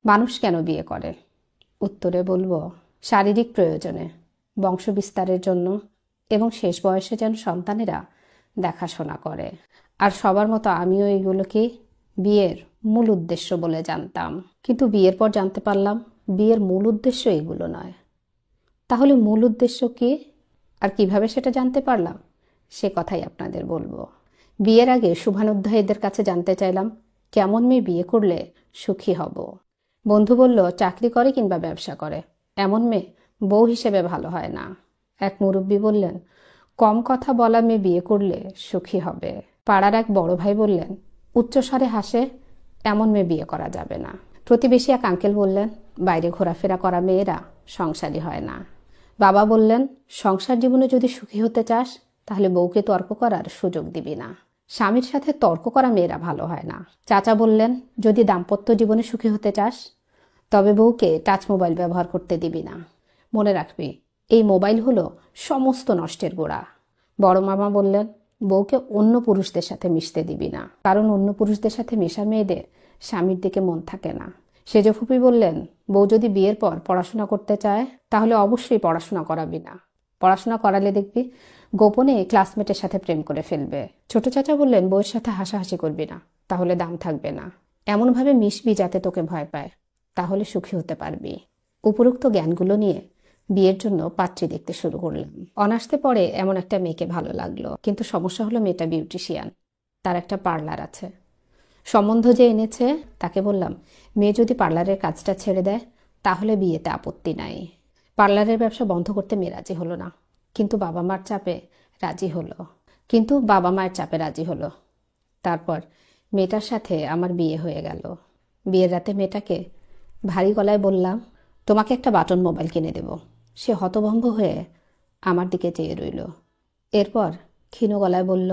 মানুষ কেন বিয়ে করে? উত্তরে বলবো, শারীরিক প্রয়োজনে, বংশবিস্তারের জন্য, এবং শেষ বয়সে যেন সন্তানেরা দেখাশোনা করে। আর সবার মতো আমিও এগুলোকে বিয়ের মূল উদ্দেশ্য বলে জানতাম, কিন্তু বিয়ের পর জানতে পারলাম বিয়ের মূল উদ্দেশ্য এগুলো নয়। তাহলে মূল উদ্দেশ্য কি, আর কিভাবে সেটা জানতে পারলাম, সে কথাই আপনাদের বলবো। বিয়ের আগে শুভানুধ্যায়ীদের কাছে জানতে চাইলাম কেমন মেয়ে বিয়ে করলে সুখী হব। বন্ধু বলল, চাকরি করে কিংবা ব্যবসা করে, এমন মেয়ে বউ হিসেবে ভালো হয় না। এক মুরব্বী বললেন, কম কথা বলা মেয়ে বিয়ে করলে সুখী হবে। পাড়ার এক বড় ভাই বললেন, উচ্চস্বরে হাসে, এমন মেয়ে বিয়ে করা যাবে না। প্রতিবেশী এক আঙ্কেল বললেন, বাইরে ঘোরাফেরা করা মেয়েরা সংসারী হয় না। বাবা বললেন, সংসার জীবনে যদি সুখী হতে চাস তাহলে বউকে তর্ক করার সুযোগ দিবি না। স্বামীর সাথে তর্ক করা মেয়েরা ভালো হয় না। চাচা বললেন, যদি দাম্পত্য জীবনে সুখী হতে চাস তবে বউকে টাচ মোবাইল ব্যবহার করতে দিবি না। মনে রাখবি, এই মোবাইল হলো সমস্ত নষ্টের গোড়া। বড় মামা বললেন, বউকে অন্য পুরুষদের সাথে মিশতে দিবি না, কারণ অন্য পুরুষদের সাথে মেশা মেয়েদের স্বামীর দিকে মন থাকে না। সেজ ফুপি বললেন, বউ যদি বিয়ের পর পড়াশোনা করতে চায় তাহলে অবশ্যই পড়াশোনা করাবি না, পড়াশোনা করালে দেখবি গোপনে ক্লাসমেটের সাথে প্রেম করে ফেলবে। ছোট চাচা বললেন, বউয়ের সাথে হাসাহাসি করবি না, তাহলে দাম থাকবে না। এমনভাবে মিশবি যাতে তোকে ভয় পায়, তাহলে সুখী হতে পারবি। উপরোক্ত জ্ঞানগুলো নিয়ে বিয়ের জন্য পাত্রী দেখতে শুরু করলাম। অনার্সে পরে এমন একটা মেয়েকে ভালো লাগলো, কিন্তু সমস্যা হলো মেয়েটা বিউটিশিয়ান, তার একটা পার্লার আছে। সম্বন্ধ যে এনেছে তাকে বললাম, মেয়ে যদি পার্লারের কাজটা ছেড়ে দেয় তাহলে বিয়েতে আপত্তি নাই। পার্লারের ব্যবসা বন্ধ করতে মেয়ে রাজি হলো না, কিন্তু বাবা মায়ের চাপে রাজি হলো। তারপর মেয়েটার সাথে আমার বিয়ে হয়ে গেল। বিয়ের রাতে মেয়েটাকে ভারী গলায় বললাম, তোমাকে একটা বাটন মোবাইল কিনে দেব। সে হতভম্ব হয়ে আমার দিকে চেয়ে রইল। এরপর ক্ষীণ গলায় বলল,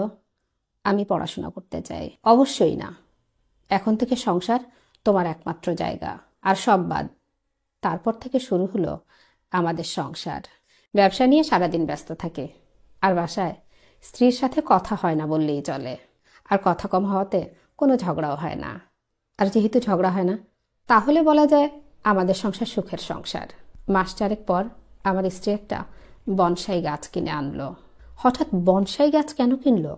আমি পড়াশোনা করতে চাই। অবশ্যই না, এখন থেকে সংসার তোমার একমাত্র জায়গা, আর সব বাদ। তারপর থেকে শুরু হলো আমাদের সংসার। ব্যবসা নিয়ে সারাদিন ব্যস্ত থাকে, আর বাসায় স্ত্রীর সাথে কথা হয় না বললেই চলে। আর কথা কম হওয়াতে কোনো ঝগড়াও হয় না। আর যেহেতু ঝগড়া হয় না, তাহলে বলা যায় আমাদের সংসার সুখের সংসার। মাস চারেক পর আমার স্ত্রী একটা বনসাই গাছ কিনে আনলো। হঠাৎ বনসাই গাছ কেন কিনলো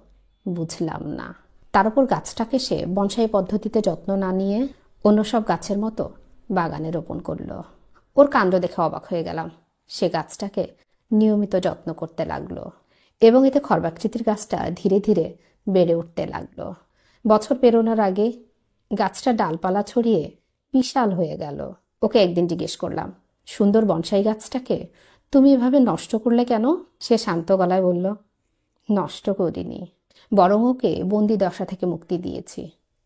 বুঝলাম না। তার উপর গাছটাকে সে বনসাই পদ্ধতিতে যত্ন না নিয়ে অন্য সব গাছের মতো বাগানে রোপণ করলো। ওর কাণ্ড দেখে অবাক হয়ে গেলাম। সে গাছটাকে নিয়মিত যত্ন করতে লাগলো, এবং এতে খর্বাকৃতির গাছটা ধীরে ধীরে বেড়ে উঠতে লাগলো। বছর পেরোনোর আগে গাছটা ডালপালা ছড়িয়ে বিশাল হয়ে গেল। ওকে একদিন জিজ্ঞেস করলাম, সুন্দর বনসাই গাছটাকে তুমি এভাবে নষ্ট করলে কেন? সে শান্ত গলায় বলল, নষ্ট করিনি, বরং ওকে বন্দি দশা থেকে মুক্তি দিয়েছি,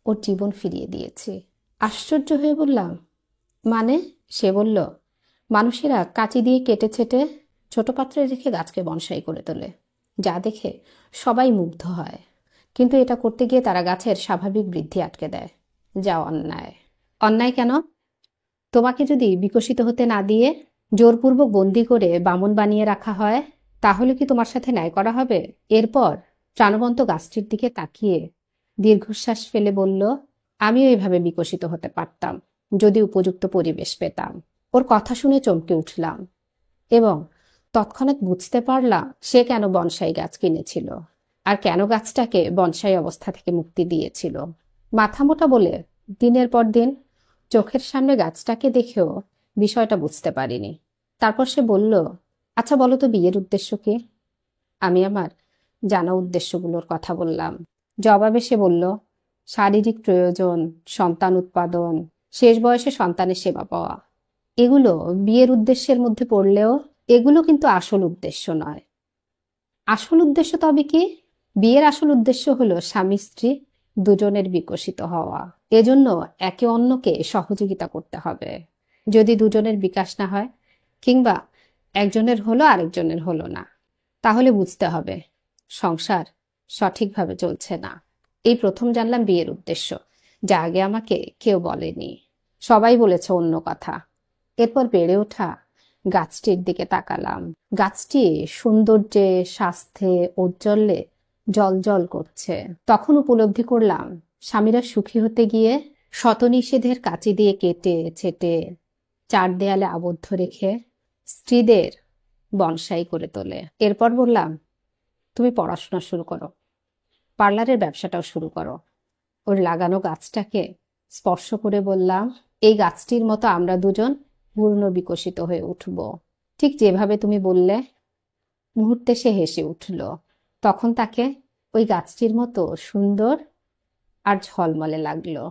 ওর জীবন ফিরিয়ে দিয়েছি। আশ্চর্য হয়ে বললাম, মানে? সে বলল, মানুষেরা কাঁচি দিয়ে কেটে ছেটে ছোট পাত্রে রেখে গাছকে বনসাই করে তোলে, যা দেখে সবাই মুগ্ধ হয়, কিন্তু এটা করতে গিয়ে তারা গাছের স্বাভাবিক বৃদ্ধি আটকে দেয়, যা অন্যায়। অন্যায় কেন? তোমাকে যদি বিকশিত হতে না দিয়ে জোরপূর্বক বন্দি করে বামন বানিয়ে রাখা হয়, তাহলে কি তোমার সাথে ন্যায় করা হবে? এরপর প্রাণবন্ত গাছটির দিকে তাকিয়ে দীর্ঘশ্বাস ফেলে বলল, আমিও এভাবে বিকশিত হতে পারতাম যদি উপযুক্ত পরিবেশ পেতাম। ওর কথা শুনে চমকে উঠলাম, এবং তৎক্ষণাৎ বুঝতে পারলাম সে কেন বনসাই গাছ কিনেছিল, আর কেন গাছটাকে বনসাই অবস্থা থেকে মুক্তি দিয়েছিল। মাথা মোটা বলে দিনের পর দিন চোখের সামনে গাছটাকে দেখেও বিষয়টা বুঝতে পারিনি। তারপর সে বলল, আচ্ছা বলো তো, বিয়ের উদ্দেশ্য কি? আমি আমার জানা উদ্দেশ্যগুলোর কথা বললাম। জবাবে সে বলল, শারীরিক প্রয়োজন, সন্তান উৎপাদন, শেষ বয়সে সন্তানের সেবা পাওয়া। এগুলো বিয়ের উদ্দেশ্যের মধ্যে পড়লেও এগুলো কিন্তু আসল উদ্দেশ্য নয়। আসল উদ্দেশ্য তবে কি? বিয়ের আসল উদ্দেশ্য হলো স্বামী স্ত্রী দুজনের বিকশিত হওয়া। এজন্য একে অন্যকে সহযোগিতা করতে হবে। যদি দুজনের বিকাশ না হয়, কিংবা একজনের হলো আরেকজনের হলো না, তাহলে বুঝতে হবে সংসার সঠিকভাবে চলছে না। এই প্রথম জানলাম বিয়ের উদ্দেশ্য, যা আগে আমাকে কেউ বলেনি। সবাই বলেছে অন্য কথা। এরপর বেড়ে ওঠা গাছটির দিকে তাকালাম। গাছটি সৌন্দর্যে, স্বাস্থ্যে, ঔজ্জ্বল্যে জলজল করছে। তখন উপলব্ধি করলাম, স্বামীরা সুখী হতে গিয়ে শতনিষেধের কাঁচি দিয়ে কেটে ছেটে চার দেয়ালে আবদ্ধ রেখে স্ত্রীদের বনসাই করে তোলে। এরপর বললাম, তুমি পড়াশোনা শুরু করো, পার্লারের ব্যবসাটাও শুরু করো। ওর লাগানো গাছটাকে স্পর্শ করে বললাম, এই গাছটির মতো আমরা দুজন পূর্ণ বিকশিত হয়ে উঠব, ঠিক যেভাবে তুমি বললে। মুহূর্তে সে হেসে উঠল। তখন তাকে ওই গাছটির মতো সুন্দর আর ঝলমলে লাগলো।